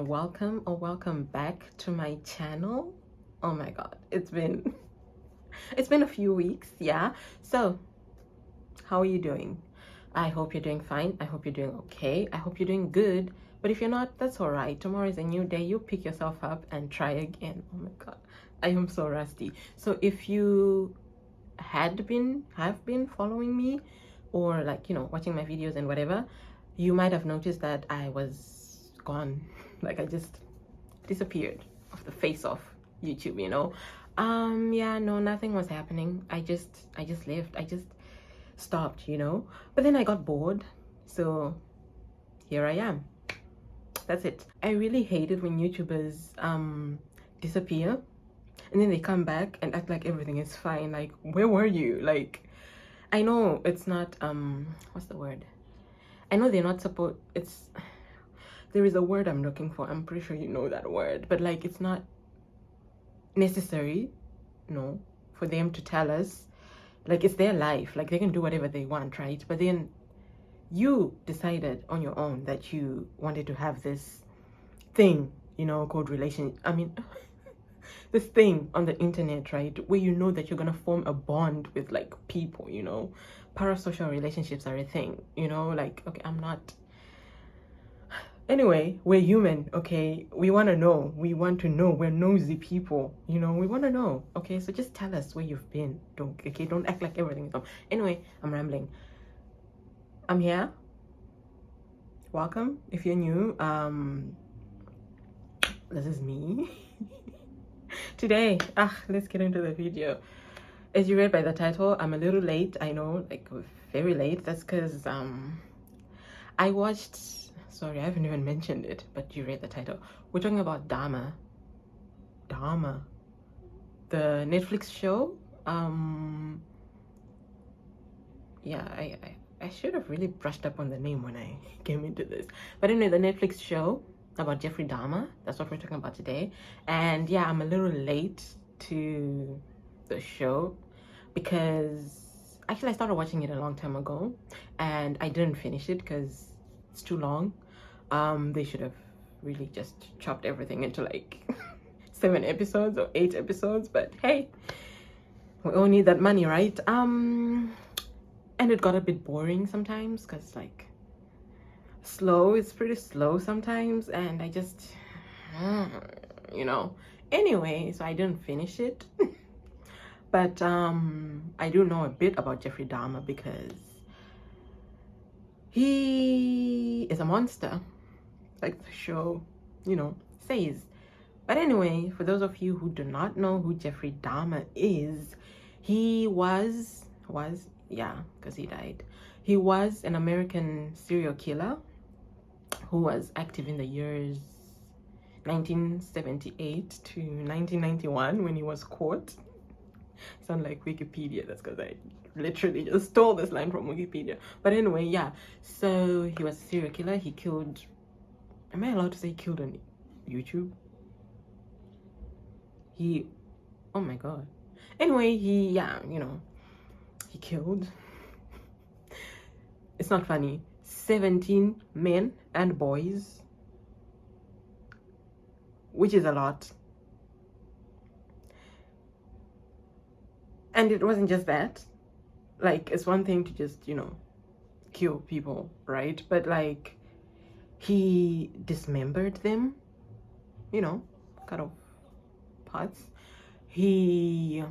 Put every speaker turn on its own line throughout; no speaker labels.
welcome or welcome back to my channel. Oh my god, it's been a few weeks. Yeah, so how are you doing? I hope you're doing fine. I hope you're doing okay. I hope you're doing good. But if you're not, that's all right. Tomorrow is a new day. You pick yourself up and try again. Oh my god, I am so rusty. So if you have been following me, or like, you know, watching my videos and whatever, you might have noticed that I was gone. Like, I just disappeared off the face of YouTube, you know. Yeah, no, nothing was happening. I just left. I just stopped, you know. But then I got bored, so here I am. That's it. I really hate it when YouTubers disappear and then they come back and act like everything is fine. Like, where were you? Like, I know it's not what's the word? I know they're not supposed, there is a word I'm looking for. I'm pretty sure you know that word, but like, it's not necessary, no, for them to tell us. Like, it's their life, like they can do whatever they want, right? But then you decided on your own that you wanted to have this thing, you know, called this thing on the internet, right, where you know that you're gonna form a bond with like people, you know. Parasocial relationships are a thing, you know. Like, okay, I'm not, anyway, we're human, okay? We want to know, we're nosy people, you know. We want to know, okay? So just tell us where you've been. Don't act like everything is wrong. Anyway, I'm rambling. I'm here. Welcome if you're new. This is me. Today, let's get into the video. As you read by the title, I'm a little late. I know, like very late. That's because I watched, sorry, I haven't even mentioned it, but you read the title. We're talking about DAHMER, the Netflix show. Yeah, I should have really brushed up on the name when I came into this. But anyway, the Netflix show about Jeffrey Dahmer, that's what we're talking about today. And yeah, I'm a little late to the show because actually I started watching it a long time ago and I didn't finish it because it's too long. They should have really just chopped everything into like 7 episodes or 8 episodes, but hey, we all need that money, right? And it got a bit boring sometimes because like it's pretty slow sometimes, and I just you know. Anyway, so I didn't finish it. But I do know a bit about Jeffrey Dahmer because he is a monster, like the show, you know, says. But anyway, for those of you who do not know who Jeffrey Dahmer is, he was, yeah, because he died. He was an American serial killer who was active in the years 1978 to 1991 when he was caught. Sound like Wikipedia, that's because I literally just stole this line from Wikipedia. But anyway, yeah, so he was a serial killer. He killed, am I allowed to say killed on YouTube? Oh my god. Anyway, yeah, you know, he killed, it's not funny, 17 men and boys, which is a lot. And it wasn't just that. Like, it's one thing to just, you know, kill people, right? But like, he dismembered them, you know, cut off parts. He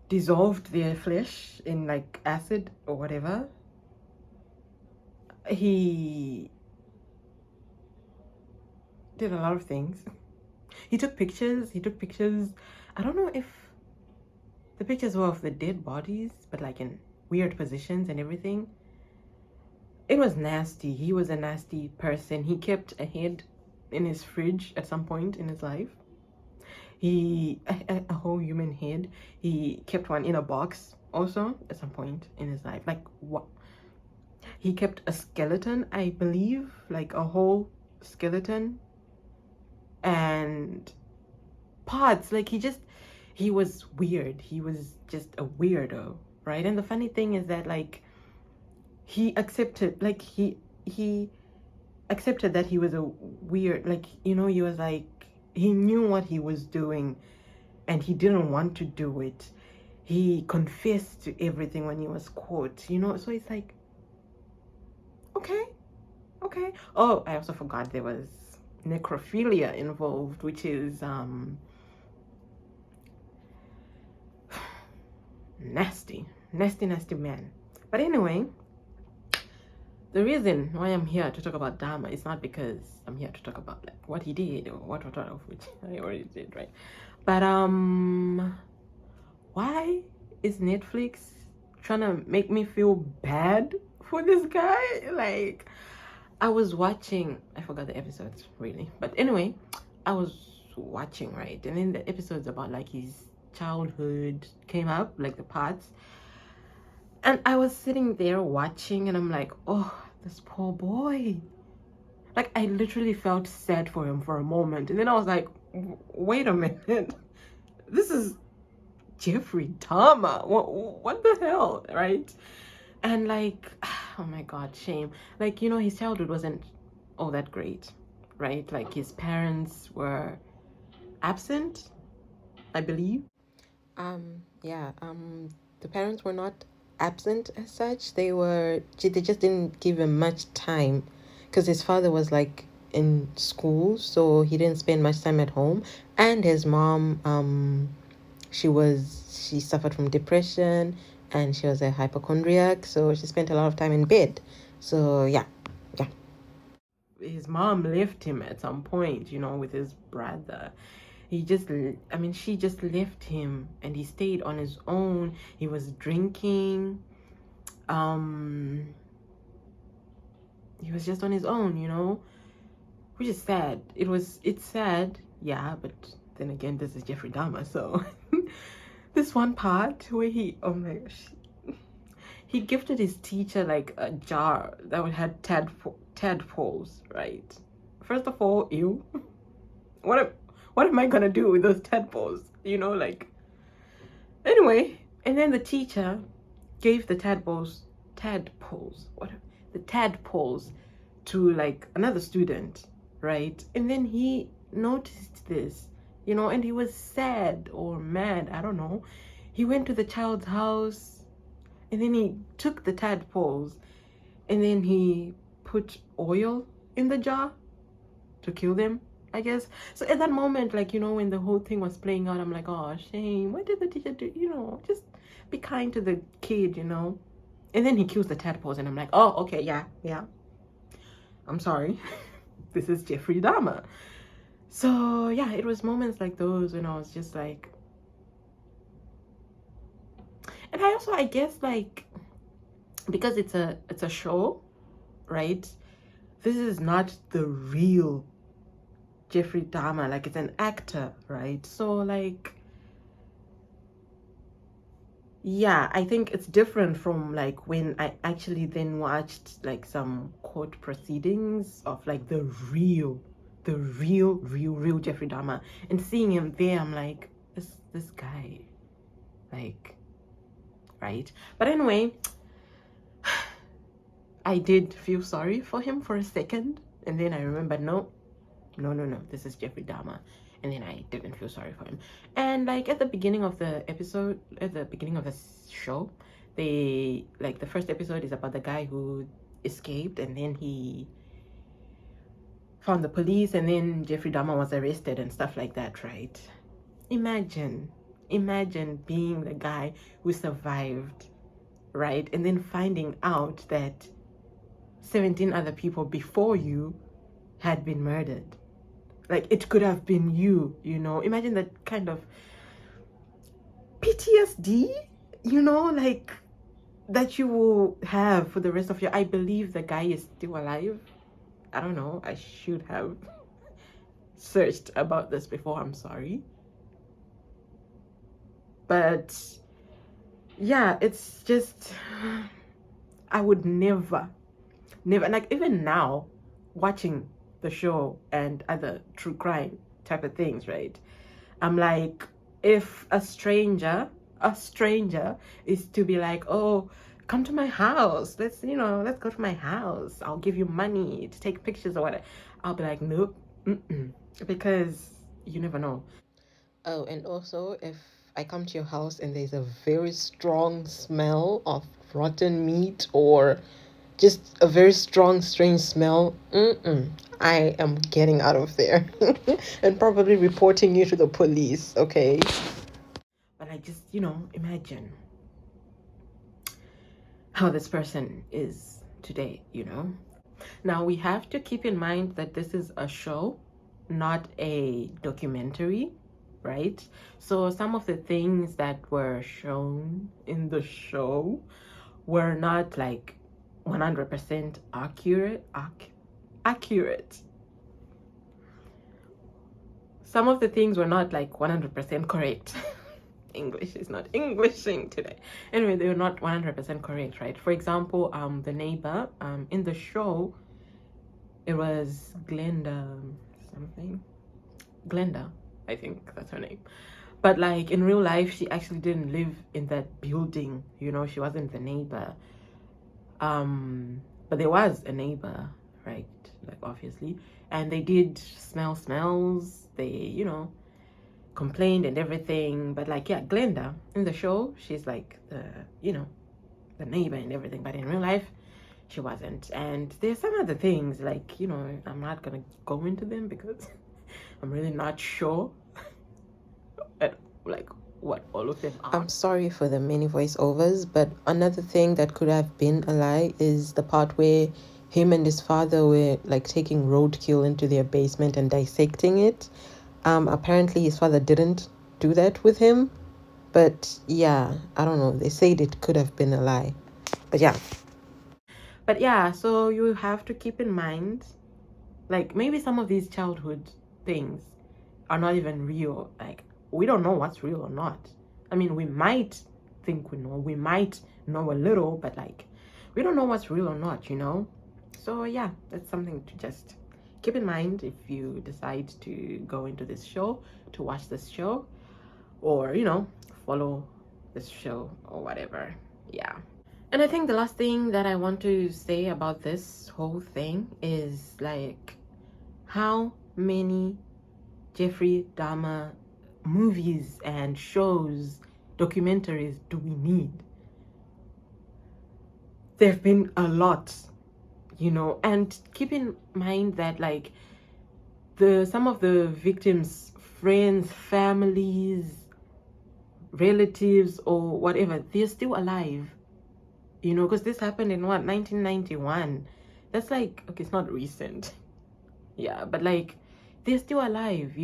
dissolved their flesh in like acid or whatever. He did a lot of things. He took pictures. I don't know if the pictures were of the dead bodies, but like in weird positions and everything. It was nasty. He was a nasty person. He kept a head in his fridge at some point in his life. A whole human head. He kept one in a box also at some point in his life. Like, what? He kept a skeleton, I believe, like a whole skeleton, and parts. Like, he was weird. He was just a weirdo, right? And the funny thing is that like he accepted, like he accepted that he was a weird, like, you know, he was like, he knew what he was doing and he didn't want to do it. He confessed to everything when he was caught, you know. So it's like, okay. Oh, I also forgot there was necrophilia involved, which is nasty man. But anyway, the reason why I'm here to talk about Dahmer is not because I'm here to talk about like what he did or what of which I already did, right? But why is Netflix trying to make me feel bad for this guy? Like, I was watching, I forgot the episodes really, but anyway, I was watching, right? And then the episodes about like his childhood came up, like the parts, and I was sitting there watching and I'm like, oh, this poor boy. Like, I literally felt sad for him for a moment, and then I was like, wait a minute, this is Jeffrey Dahmer. What the hell, right? And like, oh my god, shame. Like, you know, his childhood wasn't all that great, right? Like, his parents were absent, I believe. Yeah, the parents were not absent as such. They just didn't give him much time because his father was like in school, so he didn't spend much time at home. And his mom, she suffered from depression and she was a hypochondriac, so she spent a lot of time in bed. So yeah. His mom left him at some point, you know, with his brother. She just left him and he stayed on his own. He was drinking. He was just on his own, you know, which is sad. It's sad, yeah, but then again, this is Jeffrey Dahmer, so this one part where oh my gosh, he gifted his teacher like a jar that had tadpoles, right? First of all, ew. What am I gonna do with those tadpoles? You know, like, anyway. And then the teacher gave the tadpoles to like another student, right? And then he noticed this, you know, and he was sad or mad, I don't know. He went to the child's house and then he took the tadpoles and then he put oil in the jar to kill them, I guess. So at that moment, like, you know, when the whole thing was playing out, I'm like, oh, shame. What did the teacher do? You know, just be kind to the kid, you know. And then he kills the tadpoles and I'm like, oh, okay, yeah. I'm sorry. This is Jeffrey Dahmer. So yeah, it was moments like those when I was just like, and I guess like, because it's a show, right? This is not the real Jeffrey Dahmer. Like, it's an actor, right? So like, yeah, I think it's different from like when I actually then watched like some court proceedings of like the real Jeffrey Dahmer, and seeing him there, I'm like, this guy, like, right? But anyway, I did feel sorry for him for a second, and then I remembered, no, this is Jeffrey Dahmer. And then I didn't feel sorry for him. And like at the beginning of the episode, at the beginning of the show, the first episode is about the guy who escaped and then he found the police and then Jeffrey Dahmer was arrested and stuff like that, right? Imagine being the guy who survived, right? And then finding out that 17 other people before you had been murdered. Like, it could have been you, you know. Imagine that kind of PTSD, you know, like, that you will have for the rest of your... I believe the guy is still alive. I don't know. I should have searched about this before. I'm sorry. But, yeah, it's just... I would never, like, even now, watching the show and other true crime type of things, right? I'm like, if a stranger is to be like, oh, come to my house. Let's go to my house. I'll give you money to take pictures or whatever. I'll be like, nope, because you never know. Oh, and also if I come to your house and there's a very strong smell of rotten meat or just a very strong, strange smell, I am getting out of there and probably reporting you to the police, okay? But I just, imagine how this person is today, Now, we have to keep in mind that this is a show, not a documentary, right? So some of the things that were shown in the show were not like 100% accurate. Some of the things were not like 100% correct. English is not Englishing today. Anyway, they were not 100% correct, right? For example, the neighbor in the show, it was Glenda something. Glenda, I think that's her name. But like in real life, she actually didn't live in that building. She wasn't the neighbor. But there was a neighbor, right? Like obviously, and they did smells. They, complained and everything. But like, yeah, Glenda in the show, she's like the neighbor and everything. But in real life, she wasn't. And there's some other things like, I'm not gonna go into them because I'm really not sure at like what all of them are. I'm sorry for the many voiceovers, but another thing that could have been a lie is the part where him and his father were like taking roadkill into their basement and dissecting it. Apparently his father didn't do that with him, but yeah, I don't know. They said it could have been a lie, but yeah. But yeah, so you have to keep in mind, like maybe some of these childhood things are not even real. Like we don't know what's real or not. I mean, we might think we know, we might know a little, but like we don't know what's real or not, So yeah, that's something to just keep in mind if you decide to go into this show, to watch this show, or follow this show or whatever. Yeah. And I think the last thing that I want to say about this whole thing is like, how many Jeffrey Dahmer movies and shows, documentaries do we need? There have been a lot, and keep in mind that like some of the victims' friends, families, relatives or whatever, they're still alive, because this happened in 1991. That's like, okay, it's not recent. Yeah, but like they're still alive,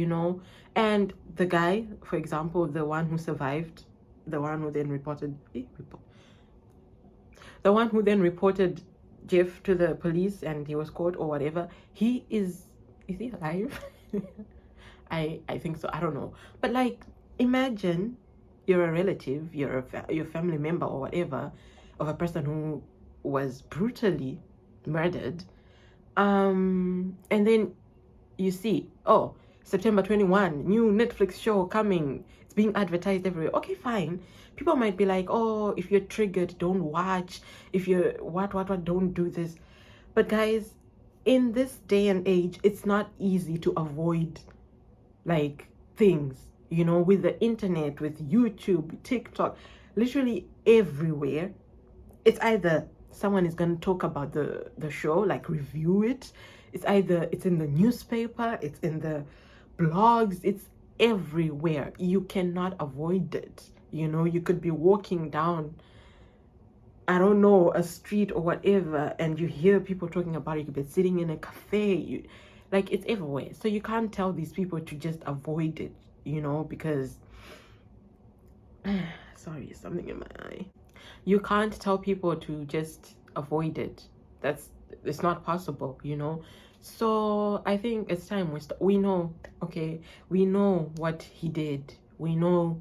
and the guy, for example, the one who survived, the one who then reported Jeff to the police and he was caught or whatever, is he alive? I think so. I don't know, but like imagine you're a relative, you're your family member or whatever of a person who was brutally murdered, and then you see, oh, September 21, new Netflix show coming, it's being advertised everywhere. Okay, fine. People might be like, oh, if you're triggered, don't watch. If you're what, don't do this. But guys, in this day and age, it's not easy to avoid like things, with the internet, with YouTube, TikTok, literally everywhere. It's either someone is going to talk about the show, like review it. It's either it's in the newspaper, it's in the blogs, it's everywhere. You cannot avoid it. You could be walking down, I don't know, a street or whatever, and you hear people talking about it. You could be sitting in a cafe, like it's everywhere. So you can't tell these people to just avoid it, because sorry, something in my eye. You can't tell people to just avoid it. It's not possible, So I think it's time we know, okay, we know what he did. We know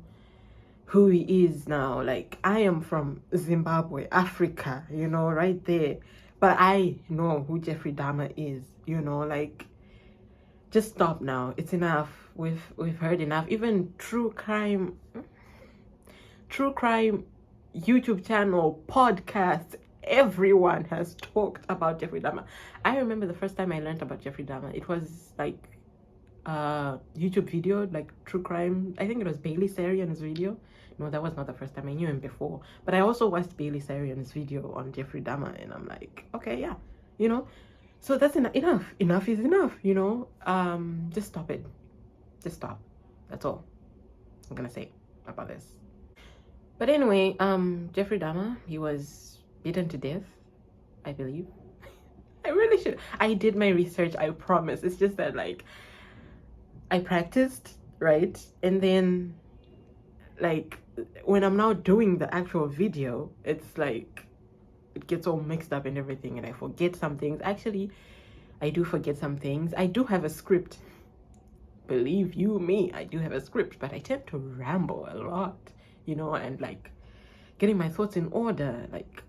who he is now. Like, I am from Zimbabwe, Africa, right there. But I know who Jeffrey Dahmer is, like, just stop now. It's enough. We've heard enough. Even true crime, YouTube channel, podcast, everyone has talked about Jeffrey Dahmer. I remember the first time I learned about Jeffrey Dahmer, it was like YouTube video, like true crime. I think it was Bailey Sarian's video. No, that was not the first time. I knew him before, but I also watched Bailey Sarian's video on Jeffrey Dahmer, and I'm like, okay, yeah, you know. So that's enough. Enough is enough, you know. Just stop it. Just stop. That's all I'm gonna say about this. But anyway, Jeffrey Dahmer, he was beaten to death, I believe. I really should. I did my research, I promise. It's just that, like, I practiced, right? And then, like, when I'm now doing the actual video, it's like, it gets all mixed up and everything, and I forget some things. Actually, I do forget some things. I do have a script. Believe you me, I do have a script, but I tend to ramble a lot, you know, and like getting my thoughts in order. Like,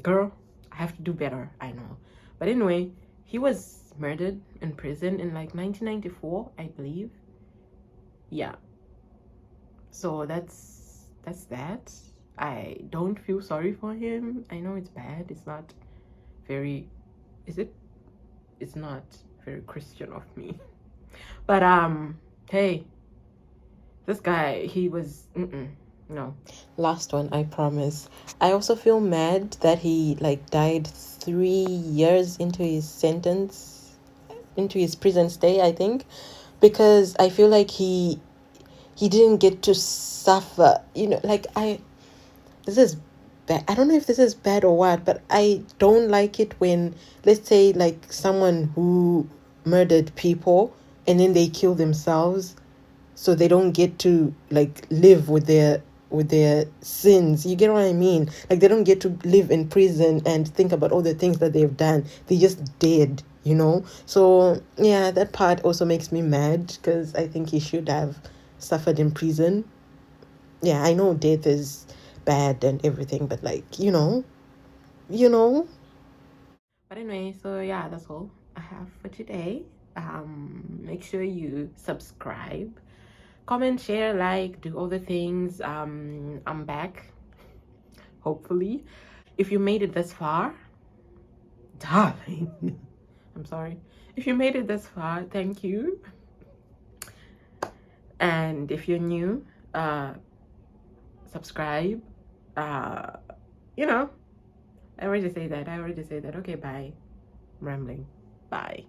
girl, I have to do better, I know. But anyway, he was murdered in prison in like 1994, I believe. Yeah. So that's that. I don't feel sorry for him. I know it's bad. It's not very, is it? It's not very Christian of me. But hey, this guy, he was no. Last one, I promise. I also feel mad that he like died 3 years into his sentence, into his prison stay, I think, because I feel like he didn't get to suffer, you know. Like, this is bad. I don't know if this is bad or what, but I don't like it when, let's say, like, someone who murdered people and then they kill themselves, so they don't get to like live with their sins. You get what I mean? Like, they don't get to live in prison and think about all the things that they've done. They just dead, you know. So yeah, that part also makes me mad, because I think he should have suffered in prison. Yeah, I know death is bad and everything, but like, you know. But anyway, so yeah, that's all I have for today. Make sure you subscribe, comment, share, like, do all the things. I'm back, hopefully. If you made it this far, darling, I'm sorry. If you made it this far, thank you. And if you're new, subscribe. You know, I already say that. Okay, bye. I'm rambling. Bye.